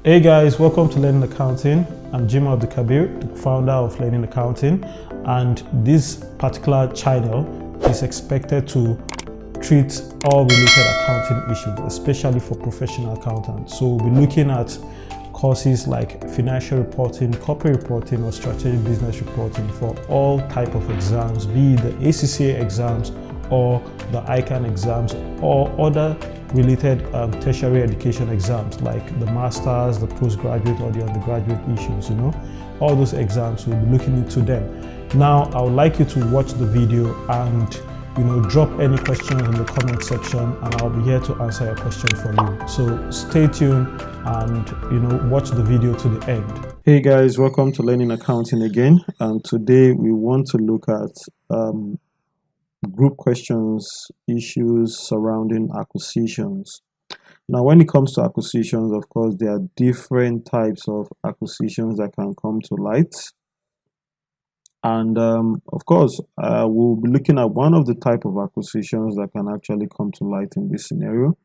Hey guys, welcome to Learning Accounting. I'm Jim Abdulkabir, the founder of Learning Accounting, and this particular channel is expected to treat all related accounting issues, especially for professional accountants. So we'll be looking at courses like financial reporting, corporate reporting, or strategic business reporting for all type of exams, be it the ACCA exams or the ICANN exams or other related tertiary education exams like the masters, the postgraduate or the undergraduate issues, all those exams, we'll be looking into them. Now I would like you to watch the video and drop any questions in the comment section, and I'll be here to answer your question for you. So stay tuned and watch the video to the end. Hey guys, welcome to Learning Accounting again, and today we want to look at group questions, issues surrounding acquisitions. Now, when it comes to acquisitions, of course, there are different types of acquisitions that can come to light. And of course, we'll be looking at one of the type of acquisitions that can actually come to light in this scenario.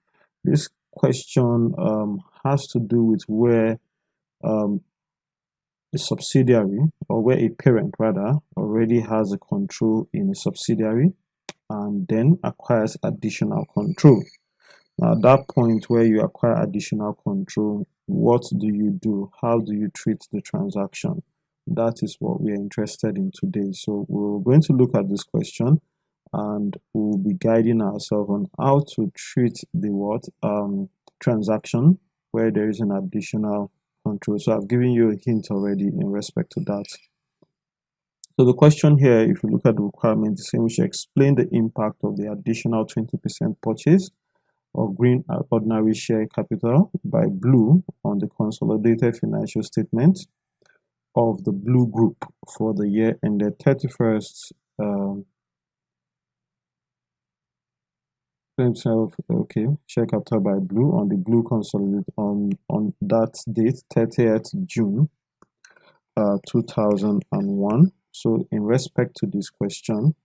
This question has to do with where a subsidiary, or where a parent rather, already has a control in a subsidiary and then acquires additional control. Now, at that point where you acquire additional control, what do you do? How do you treat the transaction? That is what we are interested in today. So we're going to look at this question and we'll be guiding ourselves on how to treat the transaction where there is an additional control. So I've given you a hint already in respect to that. So the question here, if you look at the requirement, is saying we should explain the impact of the additional 20% purchase of green ordinary share capital by Blue on the consolidated financial statement of the Blue Group for the year ended 31st share capital by Blue on the Blue consolidated on that date, 30th June 2001. So in respect to this question,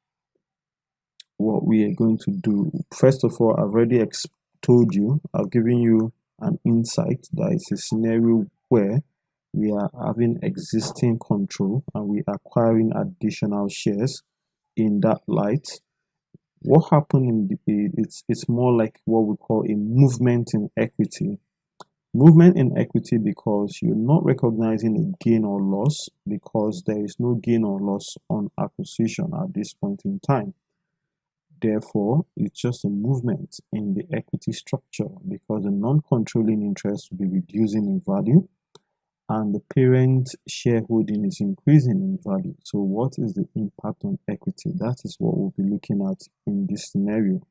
what we are going to do, first of all, I've already told you, I've given you an insight that it's a scenario where we are having existing control and we are acquiring additional shares. In that light, what happened it's more like what we call a movement in equity. Movement in equity because you're not recognizing a gain or loss, because there is no gain or loss on acquisition at this point in time. Therefore, it's just a movement in the equity structure because the non-controlling interest will be reducing in value and the parent shareholding is increasing in value. So what is the impact on equity? That is what we'll be looking at in this scenario.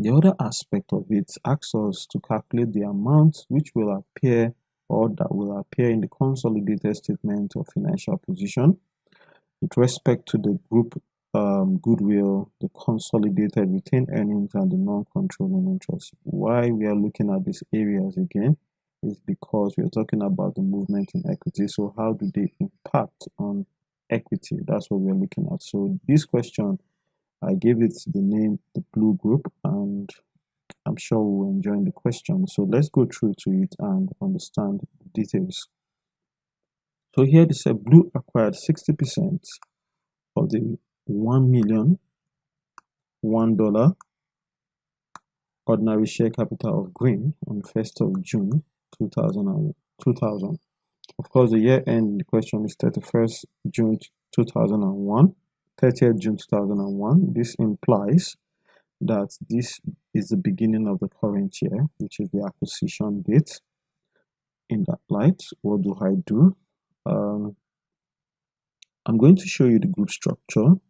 The other aspect of it asks us to calculate the amount which will appear or that will appear in the consolidated statement of financial position with respect to the group goodwill, the consolidated retained earnings, and the non-controlling interest. Why we are looking at these areas again is because we are talking about the movement in equity. So how do they impact on equity? That's what we are looking at. So this question, I gave it the name the Blue Group, and I'm sure we'll enjoy the question. So let's go through to it and understand the details. So here they said Blue acquired 60% of the $1,001 ordinary share capital of Green on 1st of June 2000. Of course, the year end, the question is 31st June 2001. 30th June 2001. This implies that this is the beginning of the current year, which is the acquisition date. In that light, what do I do? I'm going to show you the group structure.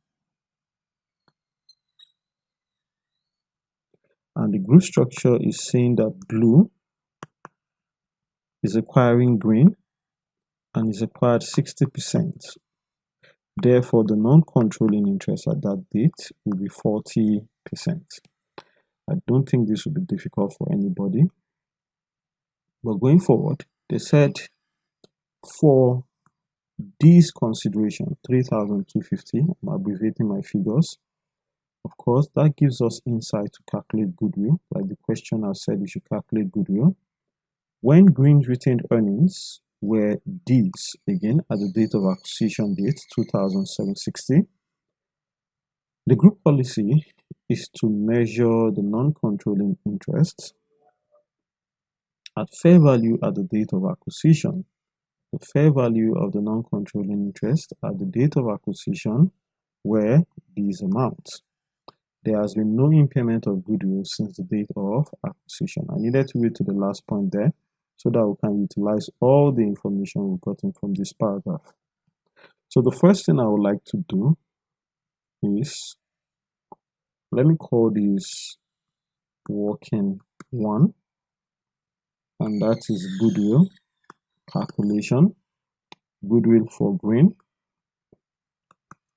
And the group structure is saying that Blue is acquiring Green and is acquired 60%. Therefore, the non-controlling interest at that date will be 40%. I don't think this will be difficult for anybody. But going forward, they said for this consideration, 3,250, I'm abbreviating my figures. Of course, that gives us insight to calculate goodwill. Like the question has said, we should calculate goodwill. When Green's retained earnings were these, again at the date of acquisition date 2760, the group policy is to measure the non-controlling interest at fair value at the date of acquisition. The fair value of the non-controlling interest at the date of acquisition were these amounts. There has been no impairment of goodwill since the date of acquisition. I needed to read to the last point there so that we can utilize all the information we've gotten from this paragraph. So the first thing I would like to do is, let me call this working one, and that is goodwill calculation, goodwill for Green,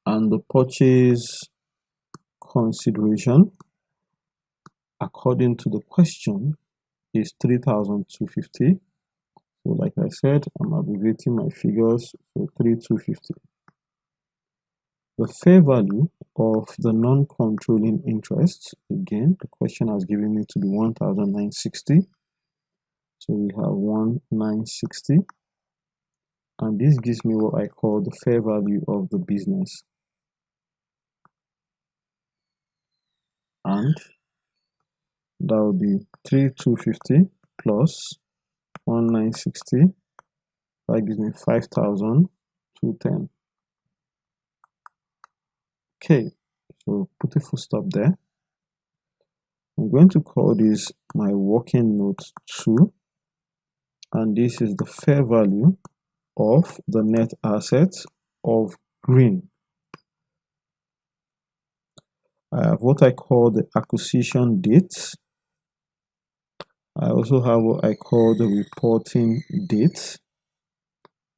and the purchase consideration according to the question is 3,250. So like I said, I'm abbreviating my figures, so 3,250. The fair value of the non-controlling interest, again, the question has given me to be 1,960. So we have 1,960. And this gives me what I call the fair value of the business. And that will be 3,250 plus 1,960. That gives me 5,210. Okay, so put a full stop there. I'm going to call this my working note 2, and this is the fair value of the net assets of Green. I have what I call the acquisition date. I also have what I call the reporting date,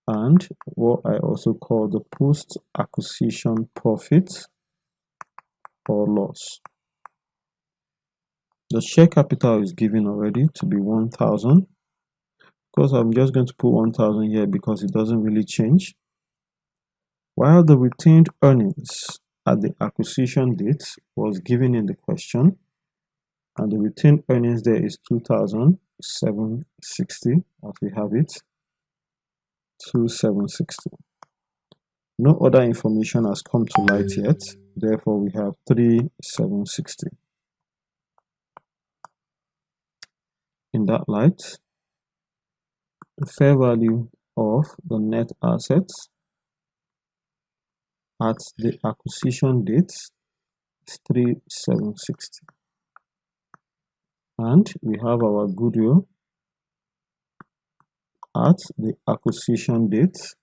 and what I also call the post-acquisition profit or loss. The share capital is given already to be 1,000. Of course, I'm just going to put 1,000 here because it doesn't really change. While the retained earnings at the acquisition date was given in the question, and the retained earnings there is 2,760, as we have it, 2,760. No other information has come to light yet, therefore we have 3,760. In that light, the fair value of the net assets at the acquisition date is 3,760. And we have our goodwill at the acquisition date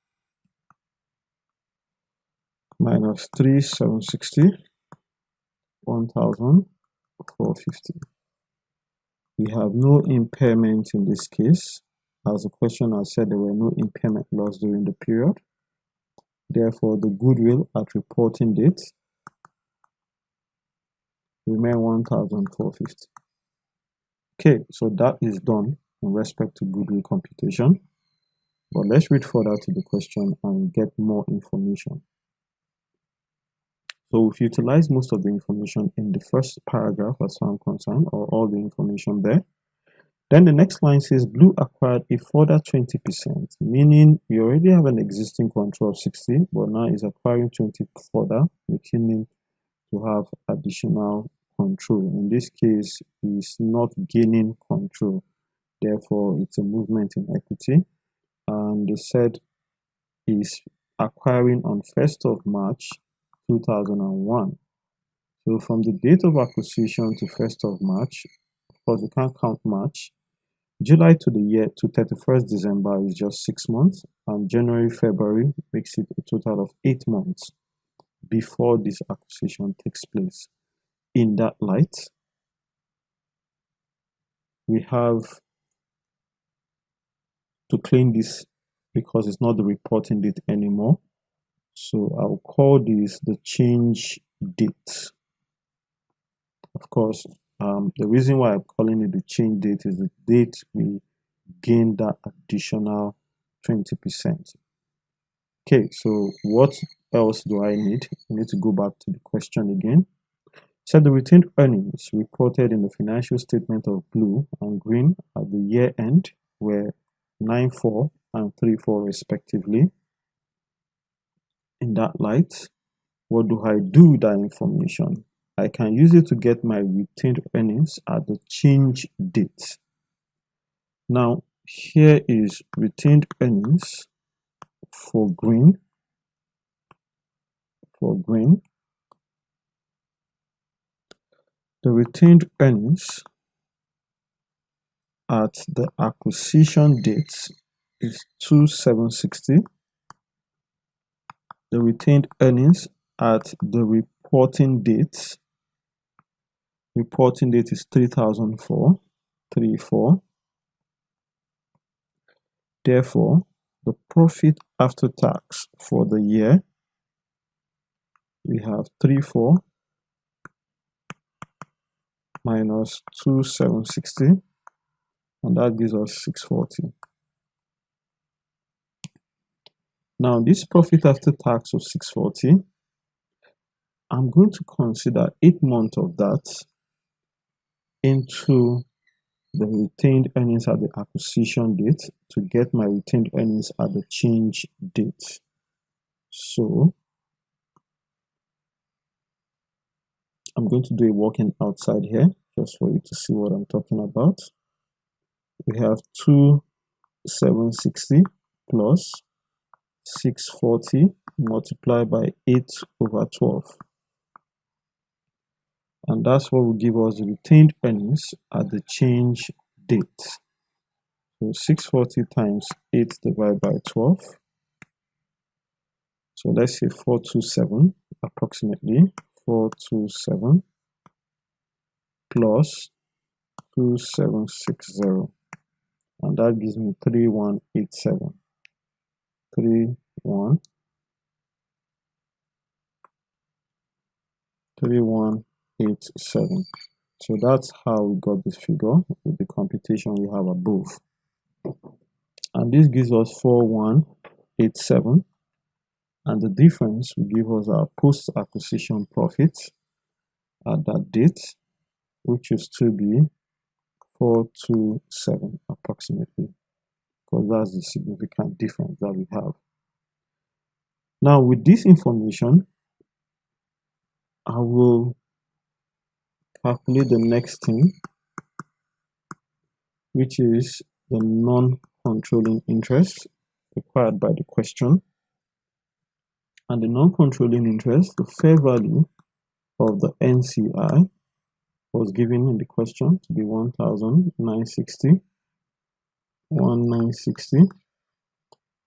minus 3,760, 1,450. We have no impairment in this case, as the question has said there were no impairment loss during the period. Therefore, the goodwill at reporting date remain 1,450. Okay, so that is done in respect to goodwill computation. But let's read further to the question and get more information. So we've utilized most of the information in the first paragraph as far as I'm concerned, or all the information there. Then the next line says Blue acquired a further 20%, meaning we already have an existing control of 60, but now is acquiring 20 further, making him to have additional control. In this case, he's not gaining control, therefore it's a movement in equity. And they said he's acquiring on 1st of March 2001. So from the date of acquisition to 1st of March, of course we can't count March, July to the year to 31st December is just 6 months, and January, February makes it a total of 8 months before this acquisition takes place. In that light, we have to claim this because it's not the reporting date anymore. So I'll call this the change date. Of course, the reason why I'm calling it the change date is the date we gain that additional 20%. Okay, so what else do I need? I need to go back to the question again. So the retained earnings reported in the financial statement of Blue and Green at the year end were 94 and 34 respectively. In that light, what do I do with that information? I can use it to get my retained earnings at the change date. Now, here is retained earnings for green. The retained earnings at the acquisition date is 2760. The retained earnings at the reporting date is 3004. Therefore, the profit after tax for the year, we have 34 minus 2760, and that gives us 640. Now, this profit after tax of 640, I'm going to consider 8 months of that into the retained earnings at the acquisition date to get my retained earnings at the change date. So I'm going to do a working outside here just for you to see what I'm talking about. We have 2760 plus 640 multiplied by 8/12. And that's what will give us the retained earnings at the change date. So 640 times 8 divided by 12. So let's say 427 approximately. 427 plus 2760. And that gives me 3187. 3187. So that's how we got this figure with the computation we have above. And this gives us 4187. And the difference will give us our post-acquisition profit at that date, which will still be 427 approximately, because that's the significant difference that we have. Now, with this information, I will calculate the next thing, which is the non-controlling interest required by the question. And the non-controlling interest, the fair value of the NCI was given in the question to be 1960.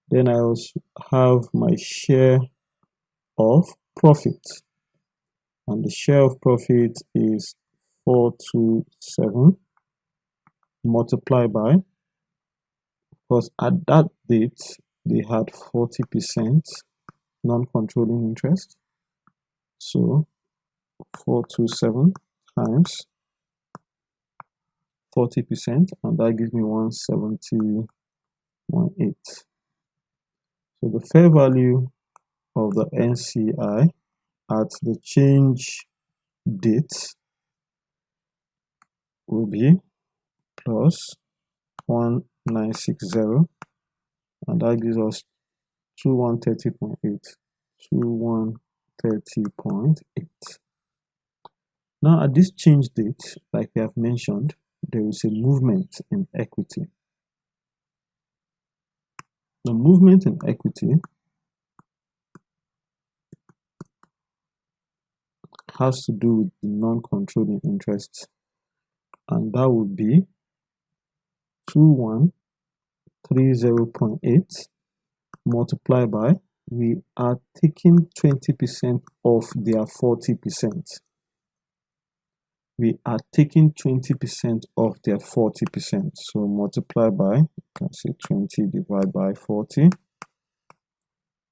Then I also have my share of profit, and the share of profit is 427 multiplied by, because at that date they had 40% non-controlling interest. So 427 times 40%, and that gives me 170.18. So the fair value of the NCI at the change date will be plus 1960, and that gives us 2130.8. 2130.8. Now at this change date, like we have mentioned, there is a movement in equity. The movement in equity has to do with the non-controlling interest, and that would be 2130.8 multiplied by, we are taking 20% of their 40%. We are taking 20% of their 40%. So multiply by, you can say 20 divided by 40,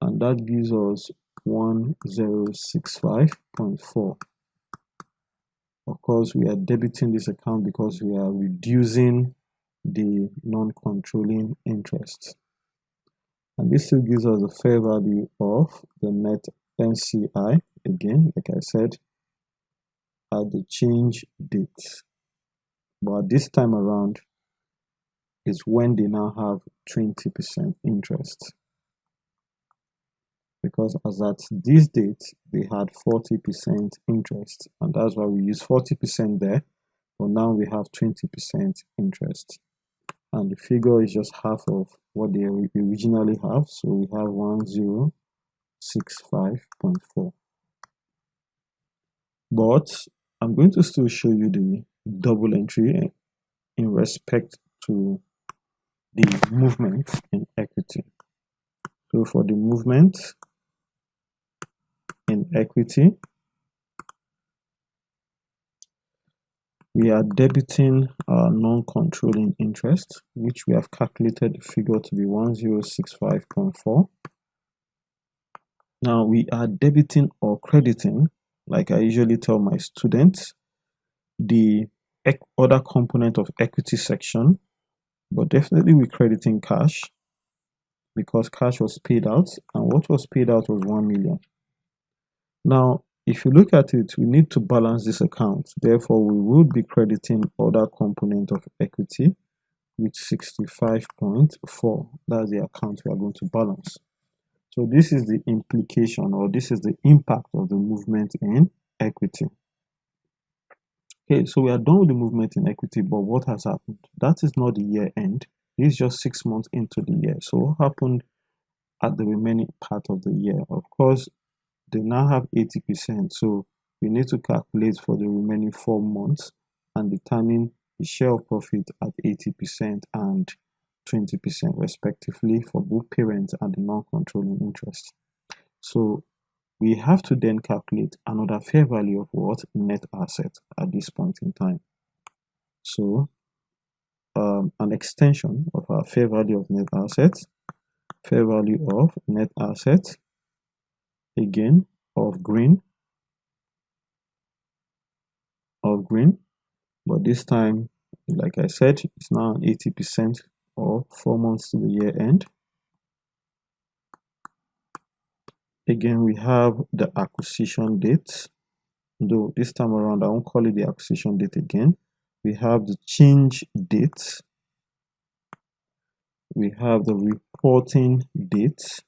and that gives us 1065.4. Of course, we are debiting this account because we are reducing the non-controlling interest. And this still gives us the fair value of the net NCI, again, like I said, at the change date. But this time around, is when they now have 20% interest. Because as at this date, they had 40% interest, and that's why we use 40% there, but now we have 20% interest. And the figure is just half of what they originally have, so we have 1065.4. But I'm going to still show you the double entry in respect to the movement in equity. So for the movement in equity, we are debiting our non-controlling interest, which we have calculated the figure to be 1065.4. Now we are debiting or crediting, like I usually tell my students, the other component of equity section, but definitely we're crediting cash because cash was paid out, and what was paid out was 1 million. Now, if you look at it, we need to balance this account. Therefore, we will be crediting other component of equity with 65.4. That's the account we are going to balance. So this is the implication, or this is the impact of the movement in equity. Okay, so we are done with the movement in equity, but what has happened? That is not the year end. It's just 6 months into the year. So what happened at the remaining part of the year? Of course, they now have 80%. So we need to calculate for the remaining 4 months and determine the share of profit at 80% and 20% respectively for both parents and the non-controlling interest. So we have to then calculate another fair value of what? Net asset at this point in time. So an extension of our fair value of net assets, fair value of net assets, again of green, but this time, like I said, it's now 80% or 4 months to the year end. Again, we have the acquisition date, though this time around I won't call it the acquisition date again. We have the change date, we have the reporting date,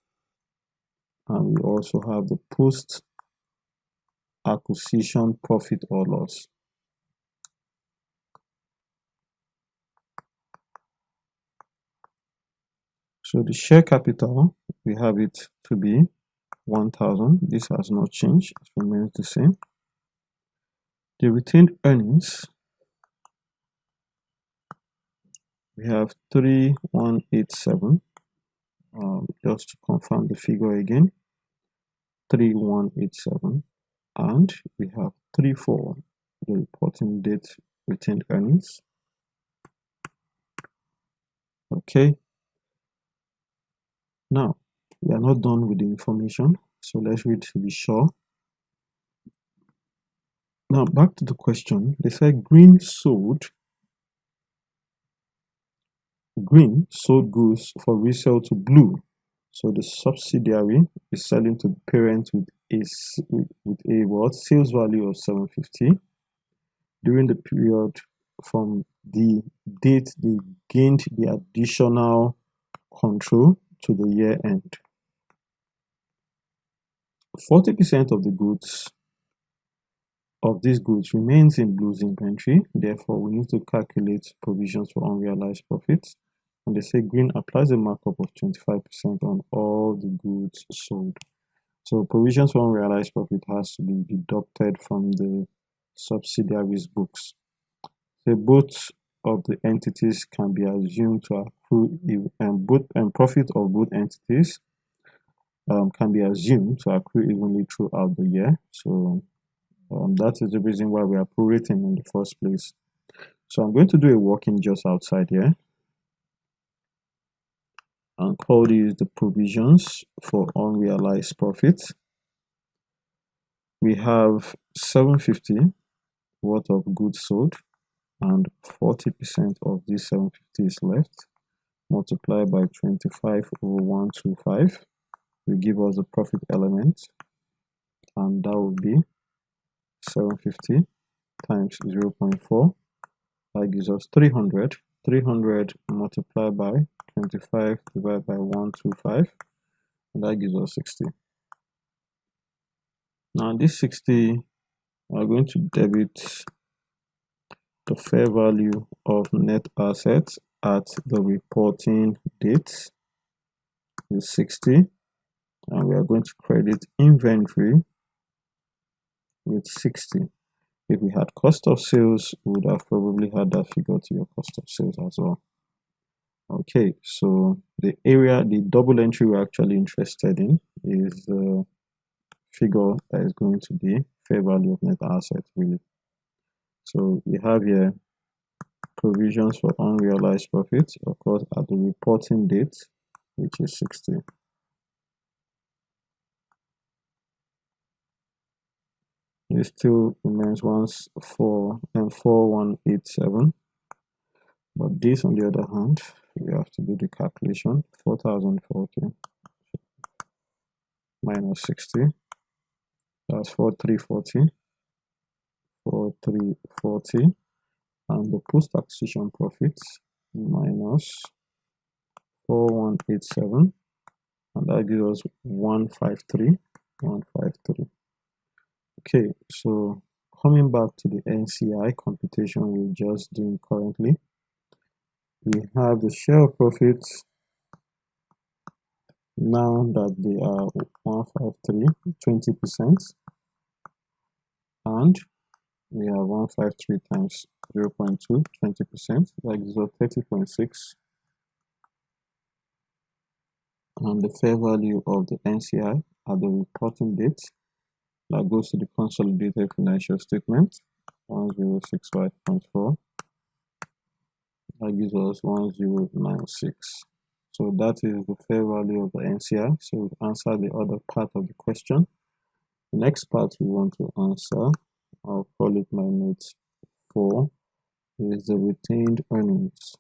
and we also have the post acquisition profit or loss. So the share capital, we have it to be 1,000. This has not changed, it remains the same. The retained earnings, we have 3187. Just to confirm the figure again, 3187, and we have 34, the reporting date retained earnings. Okay, now we are not done with the information, so let's read to be sure. Now back to the question. They said green sold goods for resale to blue. So the subsidiary is selling to the parent with a what? Sales value of 750 during the period from the date they gained the additional control to the year end. 40% of the goods of these goods remains in blue's inventory. Therefore, we need to calculate provisions for unrealized profits. And they say green applies a markup of 25% on all the goods sold. So provisions for unrealized profit has to be deducted from the subsidiaries' books. So both of the entities can be assumed to accrue, and profit of both entities can be assumed to accrue evenly throughout the year. So that is the reason why we are prorating in the first place. So I'm going to do a working just outside here and call these the provisions for unrealized profits. We have 750 worth of goods sold, and 40% of this 750 is left. Multiply by 25 over 125 will give us the profit element, and that would be 750 times 0.4. That gives us 300. 300 multiplied by 25 divided by 125, and that gives us 60. Now this 60, we're going to debit the fair value of net assets at the reporting date is 60, and we are going to credit inventory with 60. If we had cost of sales, we would have probably had that figure to your cost of sales as well. Okay, so the double entry we're actually interested in is the figure that is going to be fair value of net assets, really. So we have here provisions for unrealized profits, of course, at the reporting date, which is 60. It still remains 4187, but this, on the other hand, we have to do the calculation. 4040 minus 60, that's 4340, 4340, and the post-acquisition profits minus 4187, and that gives us 153. Okay, so coming back to the NCI computation we're just doing currently, we have the share of profits now that they are 153, 20%, and we have 153 times 0.2, 20%, that gives us 30.6, and the fair value of the NCI at the reporting date, that goes to the consolidated financial statement, 1065.4, that gives us 1096. So that is the fair value of the NCI. So we've answered the other part of the question. The next part we want to answer, I'll call it my note 4, is the retained earnings.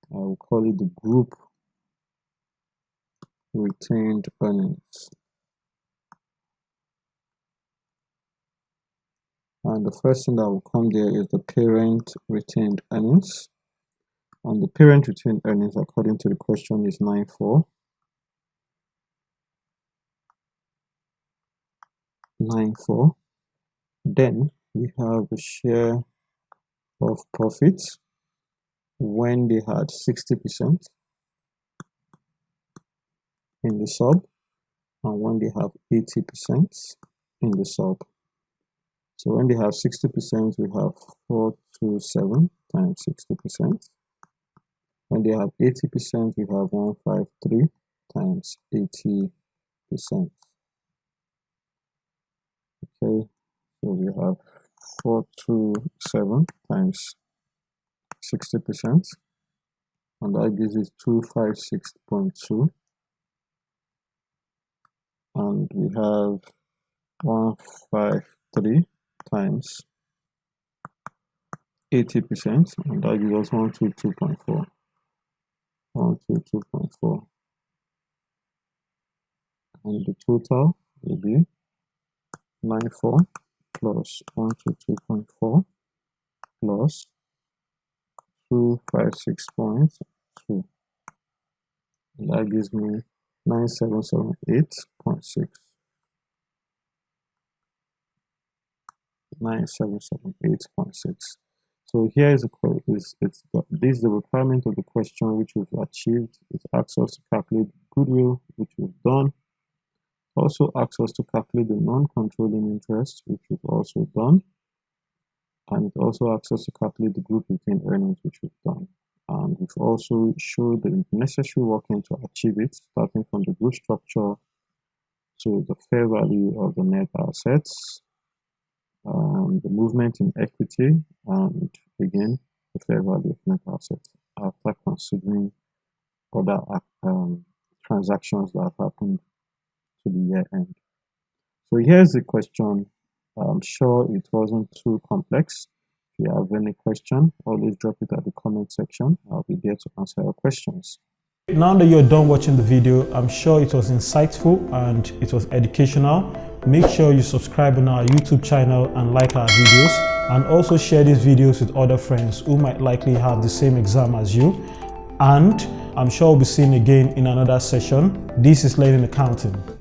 I will call it the group retained earnings. And the first thing that will come there is the parent retained earnings. And the parent retained earnings, according to the question, is 94. 94. Then we have the share of profits when they had 60% in the sub, and when they have 80% in the sub. So when they have 60%, we have 427 times 60%. When they have 80%, we have 153 times 80%. Okay, so we have 427 times 60%, and that gives us 256.2. And we have 153 times 80%, and that gives us 122.4. 122.4. And the total will be 94 plus 122.4 plus 256.2. And that gives me 9778.6. 9778.6. So here is this is the requirement of the question which we've achieved. It asks us to calculate goodwill, which we've done. Also asks us to calculate the non-controlling interest, which we've also done. And it also asks us to calculate the group retained earnings, which we've done. And we've also showed the necessary working to achieve it, starting from the group structure to the fair value of the net assets, the movement in equity, and again the fair value of net assets after considering other transactions that have happened to the year end. So here's the question. I'm sure it wasn't too complex. If you have any question, always drop it at the comment section. I'll be there to answer your questions. Now that you're done watching the video, I'm sure it was insightful and it was educational. Make sure you subscribe on our YouTube channel and like our videos. and also share these videos with other friends who might likely have the same exam as you. And I'm sure we'll be seeing again in another session. This is Learning Accounting.